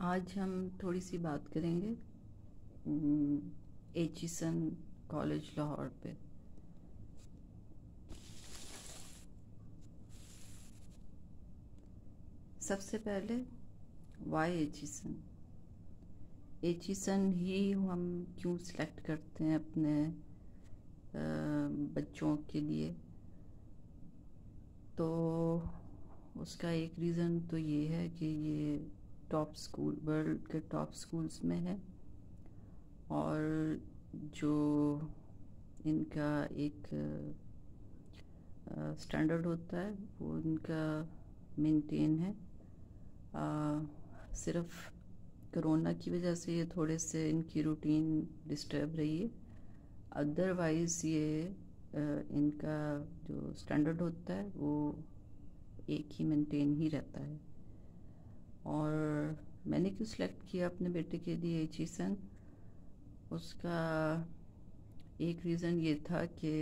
आज हम थोड़ी सी बात करेंगे एचिसन कॉलेज लाहौर पे। सबसे पहले वाई एचिसन। एचिसन ही हम क्यों सिलेक्ट करते हैं अपने बच्चों के लिए? तो उसका एक रीज़न तो ये है कि ये टॉप स्कूल, वर्ल्ड के टॉप स्कूल्स में है, और जो इनका एक स्टैंडर्ड होता है वो इनका मेंटेन है। सिर्फ कोरोना की वजह से ये थोड़े से इनकी रूटीन डिस्टर्ब रही है, अदरवाइज़ ये इनका जो स्टैंडर्ड होता है वो एक ही मेंटेन ही रहता है। और मैंने क्यों सिलेक्ट किया अपने बेटे के लिए एचिसन, उसका एक रीज़न ये था कि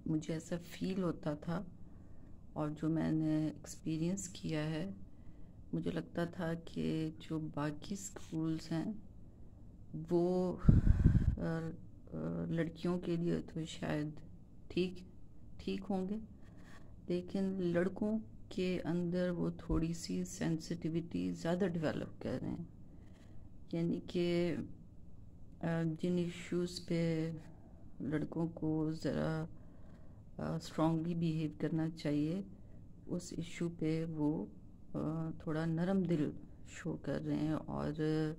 मुझे ऐसा फील होता था, और जो मैंने एक्सपीरियंस किया है, मुझे लगता था कि जो बाकी स्कूल्स हैं वो लड़कियों के लिए तो शायद ठीक होंगे, लेकिन लड़कों के अंदर वो थोड़ी सी सेंसिटिविटी ज़्यादा डेवलप कर रहे हैं। यानी कि जिन इश्यूज़ पे लड़कों को ज़रा स्ट्रॉन्गली बिहेव करना चाहिए, उस इशू पे वो थोड़ा नरम दिल शो कर रहे हैं। और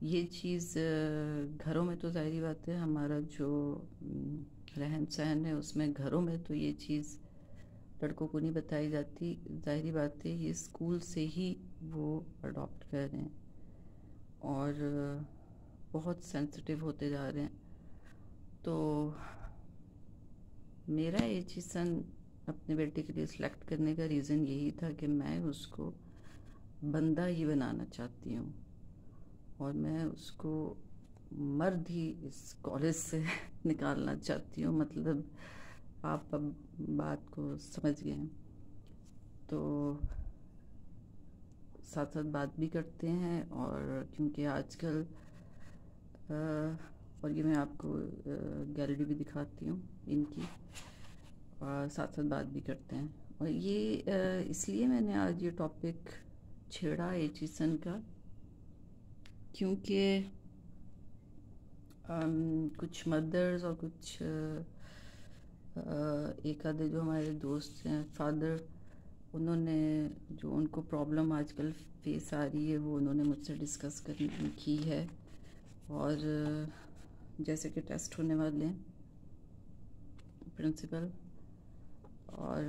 ये चीज़ घरों में तो ज़ाहिरी बात है, हमारा जो रहन सहन है उसमें घरों में तो ये चीज़ लड़कों को नहीं बताई जाती। ज़ाहिरी बात है ये स्कूल से ही वो अडॉप्ट कर रहे हैं और बहुत सेंसिटिव होते जा रहे हैं। तो मेरा एचिसन अपने बेटे के लिए सिलेक्ट करने का रीज़न यही था कि मैं उसको बंदा ही बनाना चाहती हूँ, और मैं उसको मर्द ही इस कॉलेज से निकालना चाहती हूँ। मतलब आप अब बात को समझ गए हैं। तो साथ साथ बात भी करते हैं, और क्योंकि आजकल और ये मैं आपको गैलरी भी दिखाती हूँ इनकी, और साथ साथ बात भी करते हैं। और ये इसलिए मैंने आज ये टॉपिक छेड़ा एचिसन का, क्योंकि कुछ मदर्स और कुछ एक आधे जो हमारे दोस्त हैं फादर, उन्होंने जो उनको प्रॉब्लम आजकल फेस आ रही है वो उन्होंने मुझसे डिस्कस की है। और जैसे कि टेस्ट होने वाले हैं प्रिंसिपल, और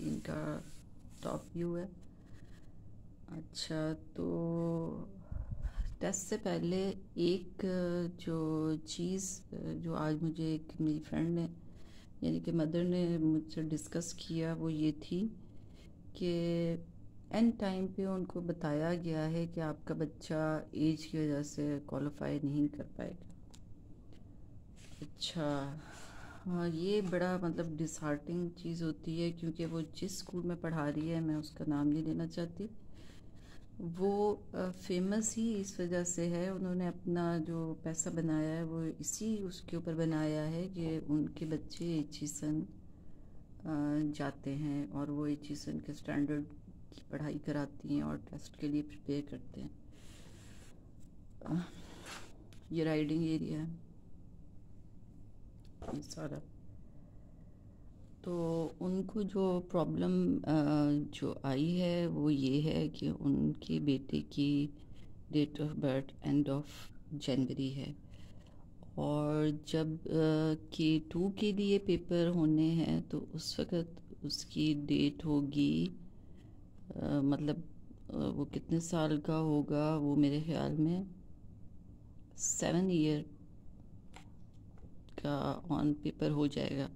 इनका टॉप व्यू है। अच्छा, तो टेस्ट से पहले एक जो चीज़ जो आज मुझे एक मेरी फ्रेंड ने यानी कि मदर ने मुझसे डिस्कस किया, वो ये थी कि एंड टाइम पे उनको बताया गया है कि आपका बच्चा एज की वजह से क्वालिफाई नहीं कर पाएगा। अच्छा, हाँ, ये बड़ा मतलब डिसहार्टिंग चीज़ होती है, क्योंकि वो जिस स्कूल में पढ़ा रही है, मैं उसका नाम नहीं लेना चाहती, वो फेमस ही इस वजह से है। उन्होंने अपना जो पैसा बनाया है वो इसी उसके ऊपर बनाया है कि उनके बच्चे एचिसन जाते हैं और वो एचिसन के स्टैंडर्ड की पढ़ाई कराती हैं और टेस्ट के लिए प्रिपेयर करते हैं। ये राइडिंग एरिया है ये सारा। तो उनको जो प्रॉब्लम जो आई है वो ये है कि उनके बेटे की date of birth end of जनवरी है, और जब K2 के लिए पेपर होने हैं तो उस वक़्त उसकी डेट होगी मतलब वो कितने साल का होगा, वो मेरे ख्याल में 7 ईयर का ऑन पेपर हो जाएगा।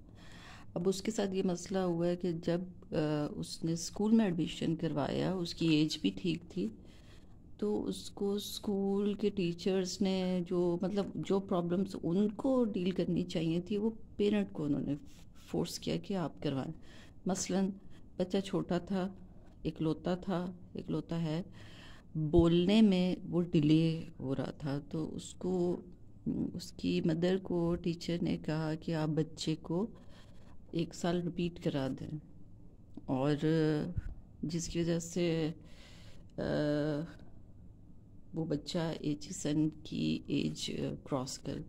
अब उसके साथ ये मसला हुआ है कि जब उसने स्कूल में एडमिशन करवाया, उसकी एज भी ठीक थी, तो उसको स्कूल के टीचर्स ने जो मतलब जो प्रॉब्लम्स उनको डील करनी चाहिए थी वो पेरेंट को उन्होंने फोर्स किया कि आप करवाएं। मसलन बच्चा छोटा था, इकलौता है, बोलने में वो डिले हो रहा था। तो उसको उसकी मदर को टीचर ने कहा कि आप बच्चे को 1 साल रिपीट करा दें, और जिसकी वजह से वो बच्चा एचिसन की एज क्रॉस कर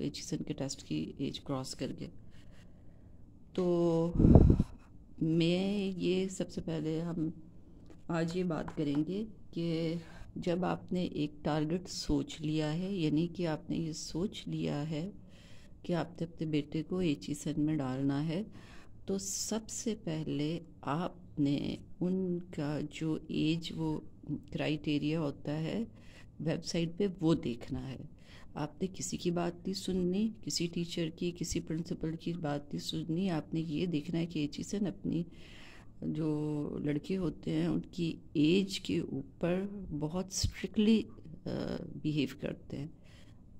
एचिसन के टेस्ट की एज क्रॉस कर गया। तो मैं ये सबसे पहले हम आज ये बात करेंगे कि जब आपने एक टारगेट सोच लिया है, यानी कि आपने ये सोच लिया है कि आपने अपने बेटे को एचिसन में डालना है, तो सबसे पहले आपने उनका जो एज वो क्राइटेरिया होता है वेबसाइट पे वो देखना है। आपने किसी की बात नहीं सुननी, किसी टीचर की, किसी प्रिंसिपल की बात नहीं सुननी। आपने ये देखना है कि एचिसन अपनी जो लड़के होते हैं उनकी एज के ऊपर बहुत स्ट्रिक्टली बिहेव करते हैं।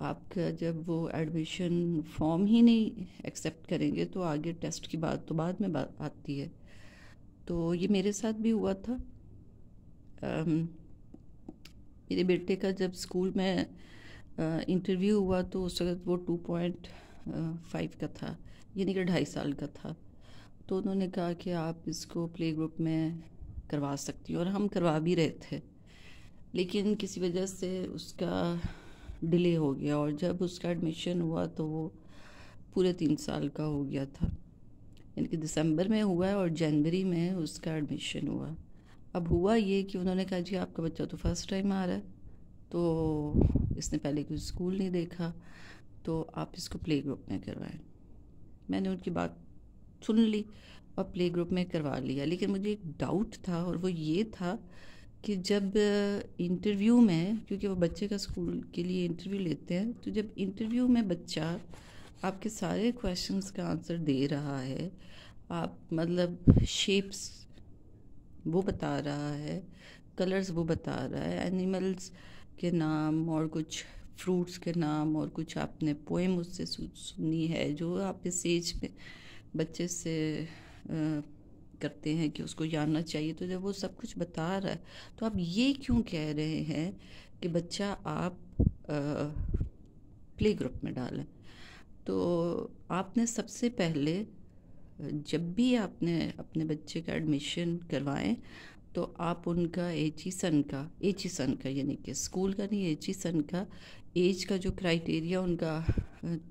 आपका जब वो एडमिशन फॉर्म ही नहीं एक्सेप्ट करेंगे तो आगे टेस्ट की बात तो बाद में बात आती है। तो ये मेरे साथ भी हुआ था। मेरे बेटे का जब स्कूल में इंटरव्यू हुआ तो उस वक्त वो 2.5 का था, यानी कि 2.5 साल का था। तो उन्होंने कहा कि आप इसको प्ले ग्रुप में करवा सकती हो, और हम करवा भी रहे थे, लेकिन किसी वजह से उसका डिले हो गया, और जब उसका एडमिशन हुआ तो वो पूरे 3 साल का हो गया था। यानी कि दिसंबर में हुआ है और जनवरी में उसका एडमिशन हुआ। अब हुआ ये कि उन्होंने कहा जी आपका बच्चा तो फर्स्ट टाइम आ रहा है, तो इसने पहले कोई स्कूल नहीं देखा, तो आप इसको प्ले ग्रुप में करवाएं। मैंने उनकी बात सुन ली और प्ले ग्रुप में करवा लिया। लेकिन मुझे एक डाउट था, और वो ये था कि जब इंटरव्यू में, क्योंकि वो बच्चे का स्कूल के लिए इंटरव्यू लेते हैं, तो जब इंटरव्यू में बच्चा आपके सारे क्वेश्चंस का आंसर दे रहा है, आप मतलब शेप्स वो बता रहा है, कलर्स वो बता रहा है, एनिमल्स के नाम और कुछ फ्रूट्स के नाम, और कुछ आपने पोएम उससे सुनी है जो आप इस एज में बच्चे से करते हैं कि उसको जानना चाहिए। तो जब वो सब कुछ बता रहा है तो आप ये क्यों कह रहे हैं कि बच्चा आप प्ले ग्रुप में डालें? तो आपने सबसे पहले जब भी आपने अपने बच्चे का एडमिशन करवाएं तो आप उनका एचिसन का यानी कि स्कूल का नहीं, एचिसन का एज का जो क्राइटेरिया उनका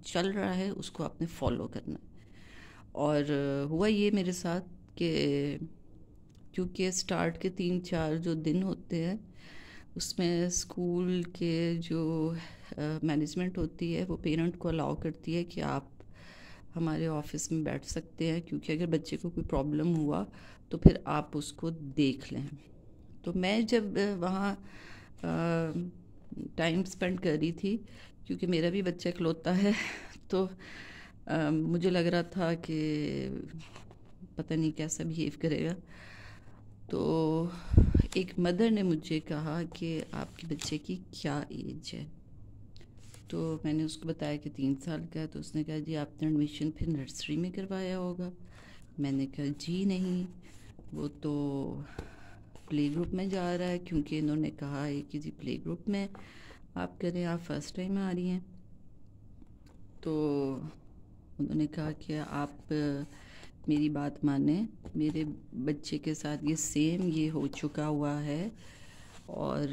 चल रहा है उसको आपने फॉलो करना है। और हुआ ये मेरे साथ कि क्योंकि स्टार्ट के 3-4 जो दिन होते हैं उसमें स्कूल के जो मैनेजमेंट होती है वो पेरेंट को अलाउ करती है कि आप हमारे ऑफिस में बैठ सकते हैं, क्योंकि अगर बच्चे को कोई प्रॉब्लम हुआ तो फिर आप उसको देख लें। तो मैं जब वहाँ टाइम स्पेंड कर रही थी, क्योंकि मेरा भी बच्चा इकलौता है, तो मुझे लग रहा था कि पता नहीं कैसा बिहेव करेगा। तो एक मदर ने मुझे कहा कि आपके बच्चे की क्या एज है? तो मैंने उसको बताया कि 3 साल का है। तो उसने कहा जी आपने एडमिशन फिर नर्सरी में करवाया होगा। मैंने कहा जी नहीं, वो तो प्ले ग्रुप में जा रहा है, क्योंकि इन्होंने कहा है कि जी प्ले ग्रुप में आप करें, आप फर्स्ट टाइम आ रही हैं। तो उन्होंने कहा कि आप मेरी बात माने, मेरे बच्चे के साथ ये सेम ये हो चुका हुआ है, और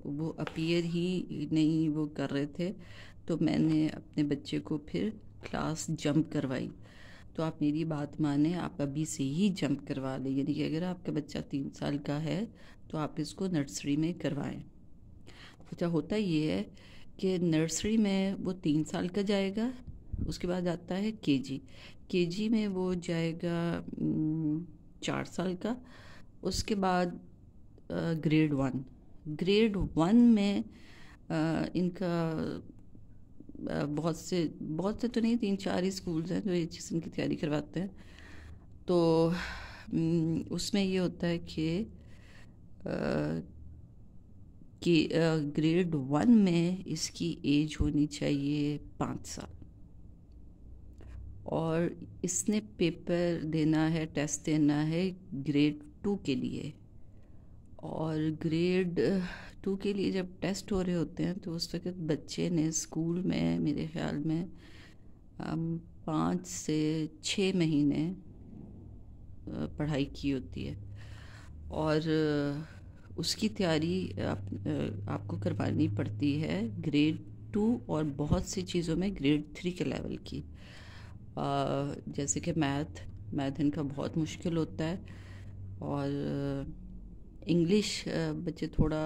वो अपीयर ही नहीं वो कर रहे थे। तो मैंने अपने बच्चे को फिर क्लास जंप करवाई। तो आप मेरी बात माने, आप अभी से ही जंप करवा लें, यानी कि अगर आपका बच्चा 3 साल का है तो आप इसको नर्सरी में करवाएं। अच्छा, होता ये है कि नर्सरी में वो 3 साल का जाएगा, उसके बाद आता है केजी में वो जाएगा 4 साल का, उसके बाद ग्रेड वन में इनका बहुत से तो नहीं, 3-4 ही स्कूल्स हैं जो एचएसएन की तैयारी करवाते हैं। तो उसमें ये होता है कि ग्रेड 1 में इसकी एज होनी चाहिए 5 साल, और इसने पेपर देना है, टेस्ट देना है ग्रेड 2 के लिए। और ग्रेड 2 के लिए जब टेस्ट हो रहे होते हैं तो उस वक्त बच्चे ने स्कूल में मेरे ख्याल में 5 से 6 महीने पढ़ाई की होती है, और उसकी तैयारी आपको करवानी पड़ती है ग्रेड 2 और बहुत सी चीज़ों में ग्रेड 3 के लेवल की। जैसे कि मैथ इनका बहुत मुश्किल होता है, और इंग्लिश बच्चे थोड़ा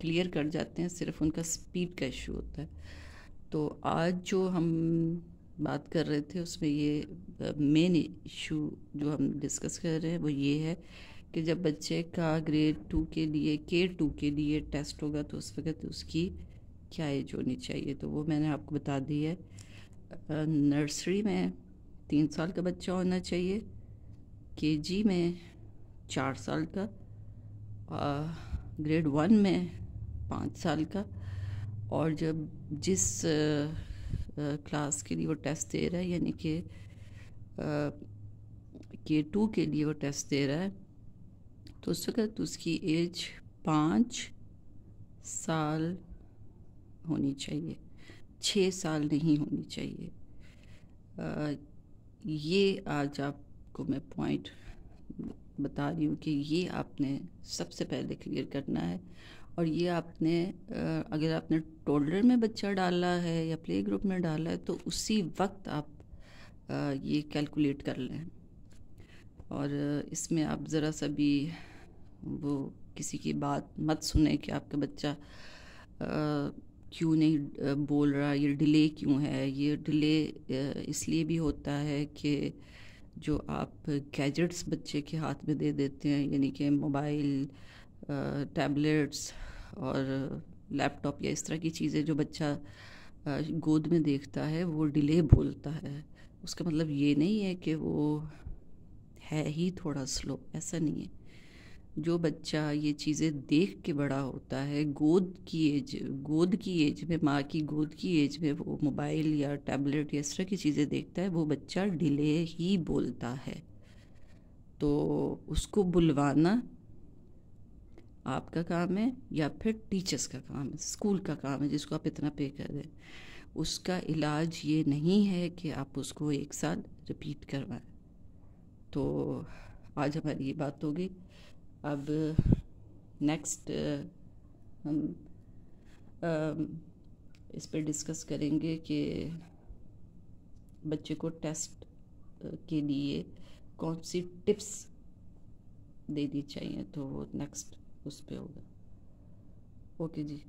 क्लियर कर जाते हैं, सिर्फ उनका स्पीड का इशू होता है। तो आज जो हम बात कर रहे थे उसमें ये मेन इशू जो हम डिस्कस कर रहे हैं वो ये है कि जब बच्चे का ग्रेड 2 के लिए K2 के लिए टेस्ट होगा तो उस वक्त उसकी क्या एज होनी चाहिए, तो वो मैंने आपको बता दी है। नर्सरी में 3 साल का बच्चा होना चाहिए, KG में 4 साल का, ग्रेड 1 में 5 साल का, और जब जिस क्लास के लिए वो टेस्ट दे रहा है यानी कि K2 के लिए वो टेस्ट दे रहा है तो उस वक्त उसकी एज 5 साल होनी चाहिए, 6 साल नहीं होनी चाहिए। ये आज आपको मैं पॉइंट बता रही हूँ कि ये आपने सबसे पहले क्लियर करना है। और ये आपने अगर आपने टोडलर में बच्चा डाला है या प्ले ग्रुप में डाला है तो उसी वक्त आप ये कैलकुलेट कर लें। और इसमें आप ज़रा सा भी वो किसी की बात मत सुने कि आपका बच्चा क्यों नहीं बोल रहा, ये डिले क्यों है। ये डिले इसलिए भी होता है कि जो आप गैजेट्स बच्चे के हाथ में दे देते हैं, यानी कि मोबाइल, टैबलेट्स और लैपटॉप या इस तरह की चीज़ें जो बच्चा गोद में देखता है, वो डिले बोलता है। उसका मतलब ये नहीं है कि वो है ही थोड़ा स्लो, ऐसा नहीं है। जो बच्चा ये चीज़ें देख के बड़ा होता है, गोद की एज में, माँ की गोद की एज में वो मोबाइल या टैबलेट या इस तरह की चीज़ें देखता है, वो बच्चा डिले ही बोलता है। तो उसको बुलवाना आपका काम है या फिर टीचर्स का काम है, स्कूल का काम है जिसको आप इतना पे कर रहे हैं। उसका इलाज ये नहीं है कि आप उसको 1 साल रिपीट करवाएं। तो आज हमारी ये बात होगी। अब नेक्स्ट हम इस पर डिस्कस करेंगे कि बच्चे को टेस्ट के लिए कौन सी टिप्स देनी चाहिए, तो नेक्स्ट उस पे होगा। ओके जी।